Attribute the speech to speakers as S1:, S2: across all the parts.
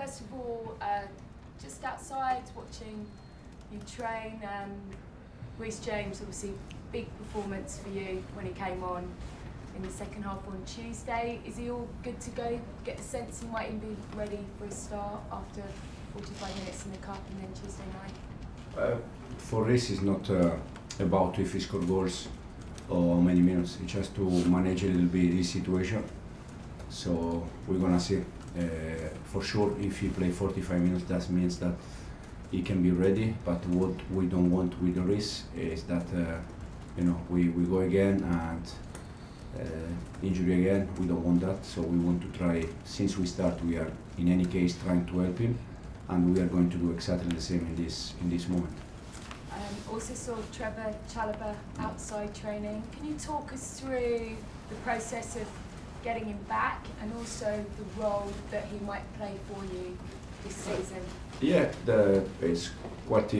S1: first of all, just outside watching you train, Reece James, obviously big performance for you when he came on in the second half on Tuesday. Is he all good to go? Get the sense he might even be ready for a start after 45 minutes in the cup and then Tuesday night?
S2: For Reece, it's not about if he scored goals or many minutes. It's just to manage a little bit his situation. So we're gonna see. For sure, if he play 45 minutes, that means that he can be ready. But what we don't want with the Reece is that we go again and injury again. We don't want that. So we want to try. Since we start, we are in any case trying to help him, and we are going to do exactly the same in this moment.
S1: Also saw Trevoh Chalobah outside training. Can you talk us through the process of getting him back and also the role that he might play for you this season?
S2: Yeah, it's quite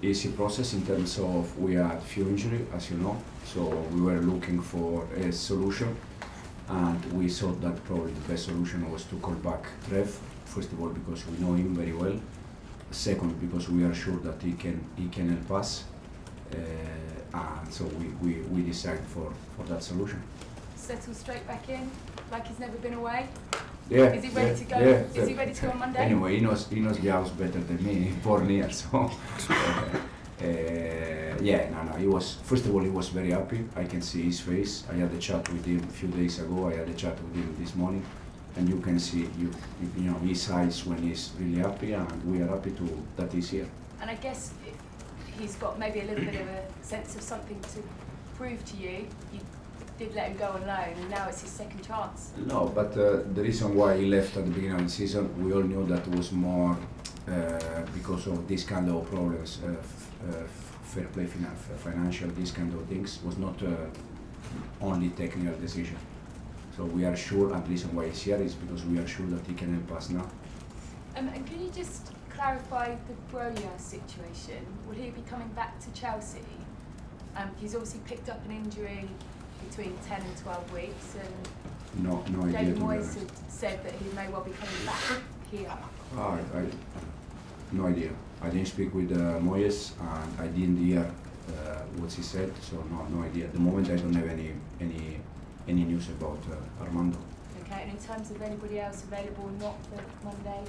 S2: easy process in terms of we had few injuries, as you know, so we were looking for a solution, and we thought that probably the best solution was to call back Trev. First of all, because we know him very well. Second, because we are sure that he can help us, and so we decided for that solution.
S1: Settle straight back in, like he's never been away.
S2: Yeah.
S1: Is he ready to go?
S2: Yeah,
S1: Is he ready to go on Monday?
S2: Anyway, he knows the house better than me. Born here, so no. He was, first of all, he was very happy. I can see his face. I had a chat with him a few days ago. I had a chat with him this morning. And you can see, his eyes when he's really happy, and we are happy that he's here.
S1: And I guess he's got maybe a little bit of a sense of something to prove to you. You did let him go on loan, and now it's his second chance.
S2: No, but the reason why he left at the beginning of the season, we all knew that it was more because of this kind of problems, fair play, financial, these kind of things, was not only technical decision. So we are sure, and the reason why he's here is because we are sure that he can help us now.
S1: And can you just clarify the Broja situation? Will he be coming back to Chelsea? He's obviously picked up an injury between 10 and 12 weeks, and
S2: no idea.
S1: David Moyes had said that he may well be coming back here.
S2: No idea. I didn't speak with Moyes, and I didn't hear what he said, so no idea. At the moment, I don't have any news about Armando.
S1: Okay, and in terms of anybody else available, not for Monday?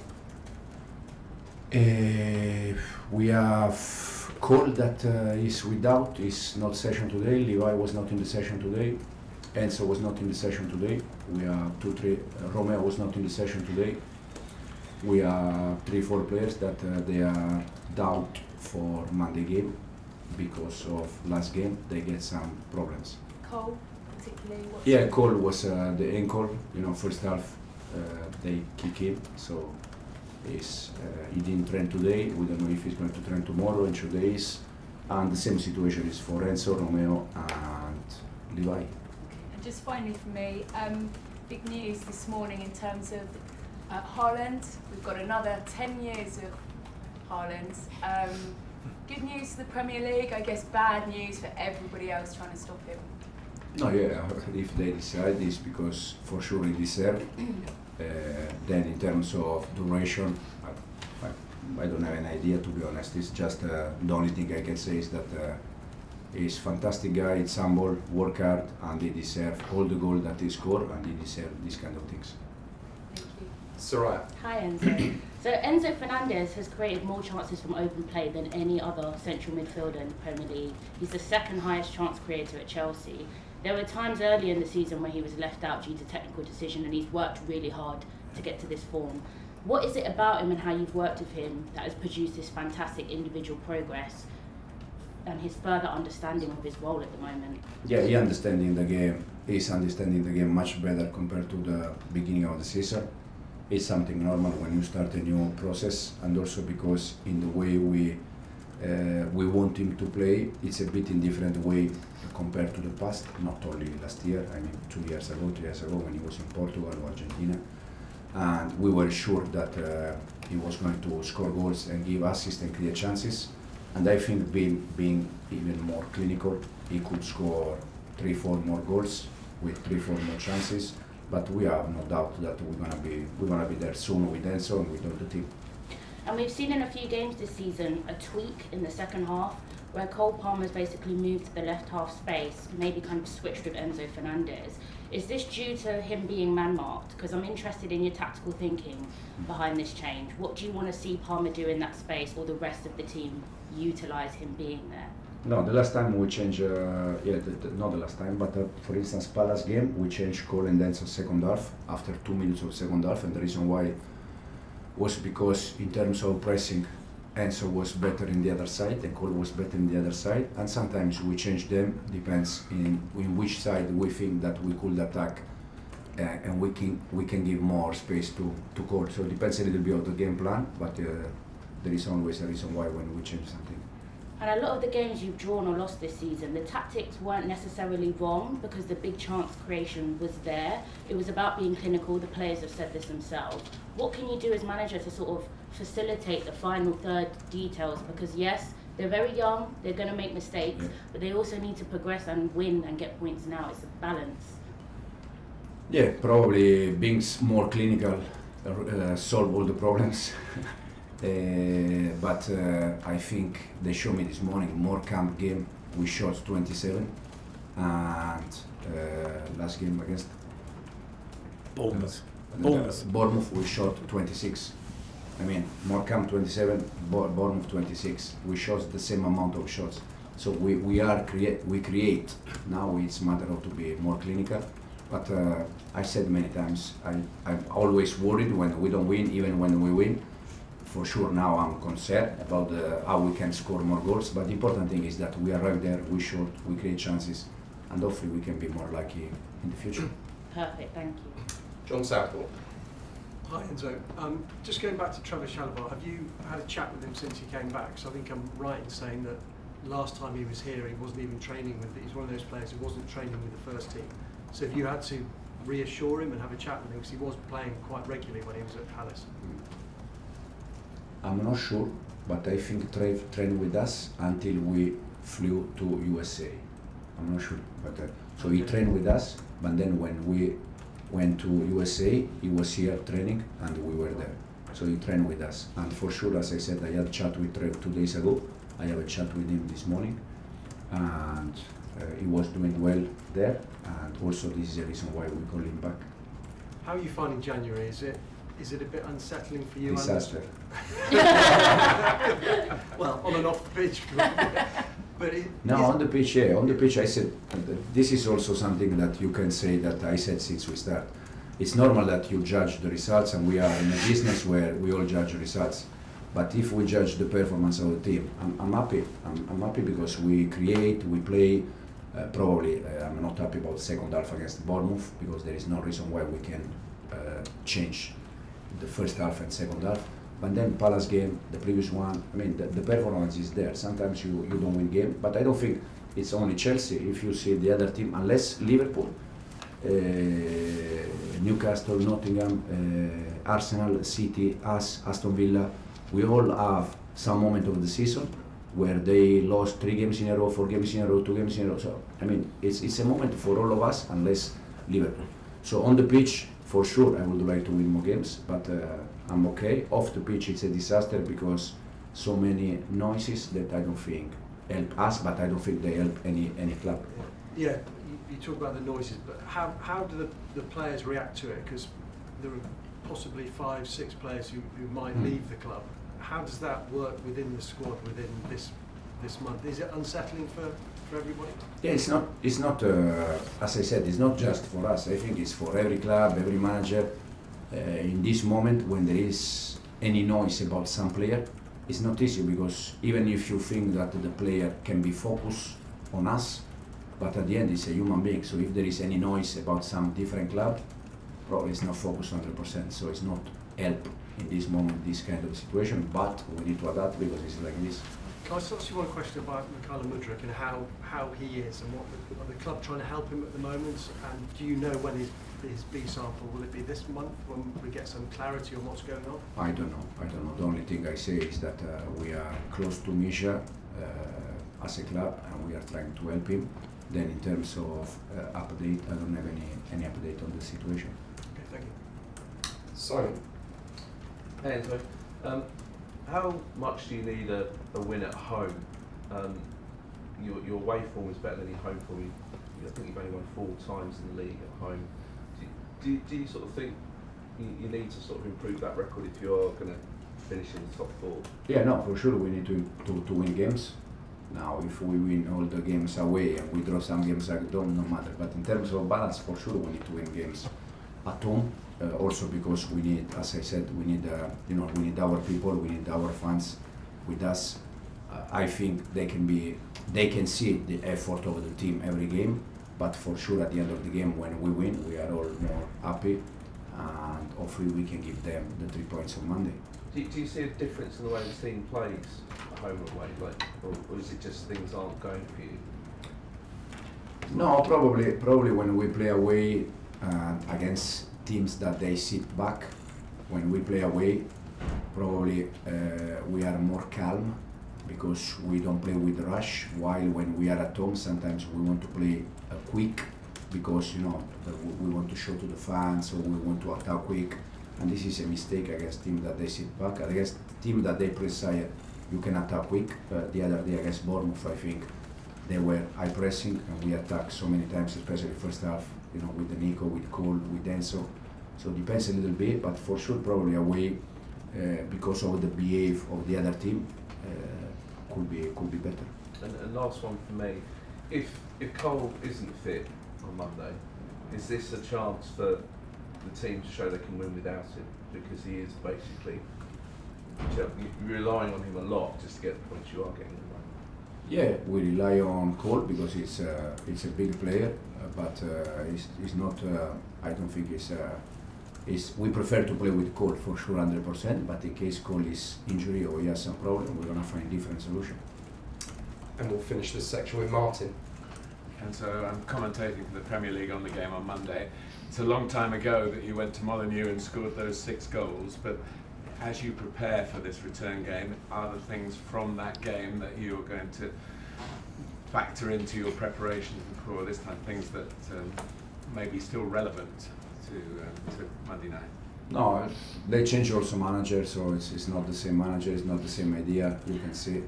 S2: We have Cole that is without, is not session today. Levi was not in the session today. Enzo was not in the session today. We have Romeo was not in the session today. We have 3-4 players that they are doubt for Monday game because of last game. They get some problems.
S1: Cole?
S2: Yeah, Cole was the ankle. First half they kick him, so he didn't train today. We don't know if he's going to train tomorrow in 2 days. And the same situation is for Enzo, Romeo, and Levi.
S1: Okay. And just finally for me, big news this morning in terms of Haaland. We've got another 10 years of Haaland. Good news for the Premier League. I guess bad news for everybody else trying to stop him.
S2: No, yeah, if they decide this, because for sure he deserves. Then in terms of duration, I don't have an idea, to be honest. It's just the only thing I can say is that he's a fantastic guy, it's humble, work hard, and he deserves all the goals that he scored, and he deserves these kind of things.
S1: Thank you.
S3: Soraya.
S4: Hi Enzo. So Enzo Fernandez has created more chances from open play than any other central midfielder in the Premier League. He's the second highest chance creator at Chelsea. There were times early in the season where he was left out due to technical decision, and he's worked really hard to get to this form. What is it about him and how you've worked with him that has produced this fantastic individual progress and his further understanding of his role at the moment?
S2: Yeah, he's understanding the game much better compared to the beginning of the season. It's something normal when you start a new process, and also because in the way we want him to play, it's a bit in different way compared to the past, not only last year, 2 years ago, 3 years ago when he was in Portugal or Argentina. And we were sure that he was going to score goals and give assists and create chances. And I think being even more clinical, he could score 3-4 more goals with 3-4 more chances. but we have no doubt that we're gonna be there soon with Enzo and with all the team.
S4: And we've seen in a few games this season a tweak in the second half where Cole Palmer's basically moved to the left half space, maybe kind of switched with Enzo Fernandez. Is this due to him being man-marked? Because I'm interested in your tactical thinking behind this change. What do you want to see Palmer do in that space, or the rest of the team utilise him being there?
S2: No, the last time we changed, not the last time, but for instance, Palace game, we changed Cole and Enzo second half, after 2 minutes of second half, and the reason why was because in terms of pressing, Enzo was better in the other side and Cole was better in the other side, and sometimes we change them, depends in which side we think that we could attack, and we can give more space to Cole. So it depends a little bit on the game plan, but there is always a reason why when we change something.
S4: And a lot of the games you've drawn or lost this season, the tactics weren't necessarily wrong because the big chance creation was there. It was about being clinical. The players have said this themselves. What can you do as manager to sort of facilitate the final third details? Because yes, they're very young, they're going to make mistakes, but they also need to progress and win and get points now. It's a balance.
S2: Yeah, probably being more clinical solve all the problems. But I think they showed me this morning, more camp game, we shot 27, and last game against Bournemouth we shot 26. I mean, more camp 27, Bournemouth 26. We shot the same amount of shots. So we create. Now it's a matter of to be more clinical. But I said many times, I'm always worried when we don't win, even when we win. For sure now I'm concerned about how we can score more goals, but the important thing is that we arrive there, we shoot, we create chances, and hopefully we can be more lucky in the future.
S4: Perfect, thank you.
S3: John Southall.
S5: Hi Enzo. Just going back to Trevoh Chalobah, have you had a chat with him since he came back? So I think I'm right in saying that last time he was here he wasn't even training with, he's one of those players who wasn't training with the first team. So have you had to reassure him and have a chat with him, because he was playing quite regularly when he was at Palace?
S2: I'm not sure, but I think Trev trained with us until we flew to USA. I'm not sure, but so he trained with us, but then when we went to USA, he was here training and we were there. So he trained with us, and for sure, as I said, I had a chat with Trev 2 days ago. I have a chat with him this morning, and he was doing well there, and also this is the reason why we call him back.
S5: How are you finding January? Is it a bit unsettling for you?
S2: Disaster.
S5: Well, on and off the pitch. But
S2: on the pitch, yeah. On the pitch, I said, this is also something that you can say that I said since we start. It's normal that you judge the results, and we are in a business where we all judge results. But if we judge the performance of the team, I'm happy. I'm happy because we create, we play. Probably, I'm not happy about second half against Bournemouth, because there is no reason why we can change the first half and second half. But then Palace game, the previous one, I mean, the performance is there. Sometimes you don't win game, but I don't think it's only Chelsea. If you see the other team, unless Liverpool, Newcastle, Nottingham, Arsenal, City, us, Aston Villa, we all have some moment of the season where they lost 3 games in a row, 4 games in a row, 2 games in a row. So, I mean, it's a moment for all of us, unless Liverpool. So on the pitch, for sure, I would like to win more games, but I'm okay. Off the pitch, it's a disaster because so many noises that I don't think help us, but I don't think they help any club.
S5: Yeah, you talk about the noises, but how do the players react to it? Because there are possibly 5, 6 players who might leave the club. How does that work within the squad within this month? Is it unsettling for everybody?
S2: Yeah, it's not. As I said, it's not just for us. I think it's for every club, every manager. In this moment, when there is any noise about some player, it's not easy, because even if you think that the player can be focused on us, but at the end it's a human being. So if there is any noise about some different club, probably it's not focused 100%. So it's not help in this moment, this kind of situation. But we need to adapt because it's like this.
S5: Can I just ask you one question about Mykhailo Mudryk and how he is, and what are the club trying to help him at the moment? And do you know when his B sample, will it be this month when we get some clarity on what's going on?
S2: I don't know. The only thing I say is that we are close to Misha as a club, and we are trying to help him. Then in terms of update, I don't have any update on the situation.
S3: Simon.
S6: Hey Enzo, how much do you need a win at home? Your away form is better than your home form. I think you've only won 4 times in the league at home. Do you sort of think you need to sort of improve that record if you are going to finish in the top 4?
S2: Yeah, no, for sure we need to win games. Now, if we win all the games away and we draw some games at home, no matter. But in terms of balance, for sure we need to win games at home. Also because we need, as I said, we need we need our people, we need our fans with us. I think they can see the effort of the team every game. But for sure, at the end of the game, when we win, we are all more happy, and hopefully we can give them the 3 points on Monday.
S6: Do you see a difference in the way the team plays at home and away, or is it just things aren't going for you?
S2: No, probably when we play away against teams that they sit back, when we play away, probably we are more calm because we don't play with rush. While when we are at home, sometimes we want to play quick because we want to show to the fans, or we want to attack quick. And this is a mistake against teams that they sit back. Against teams that they press high, you can attack quick. The other day against Bournemouth, I think they were high pressing and we attacked so many times, especially first half. With the Nico, with Cole, with Enzo. So it depends a little bit, but for sure probably away because of the behavior of the other team could be better.
S6: And last one for me, if Cole isn't fit on Monday, is this a chance for the team to show they can win without him? Because he is basically, you're relying on him a lot just to get the points you are getting.
S2: Yeah, we rely on Cole because it's a big player, but he's not. I don't think we prefer to play with Cole for sure 100%. But in case Cole is injury or he has some problem, we're gonna find different solution.
S3: And we'll finish this section with Martin.
S7: And so I'm commentating for the Premier League on the game on Monday. It's a long time ago that you went to Molineux and scored those 6 goals, but as you prepare for this return game, are there things from that game that you're going to factor into your preparations before this time, things that may be still relevant to Monday night?
S2: No, they change also manager, so it's not the same manager, it's not the same idea, you can see.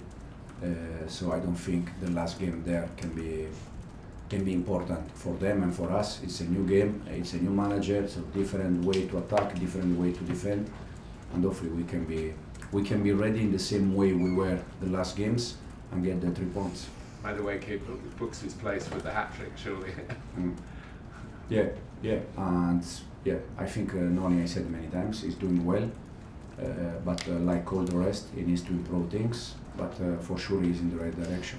S2: So I don't think the last game there can be important for them and for us. It's a new game, it's a new manager, so different way to attack, different way to defend, and hopefully we can be ready in the same way we were the last games and get the 3 points.
S7: Madueke books his place with the hat-trick, surely.
S2: Yeah, and I think Noni, I said many times, is doing well, but like all the rest, he needs to improve things, but for sure he's in the right direction.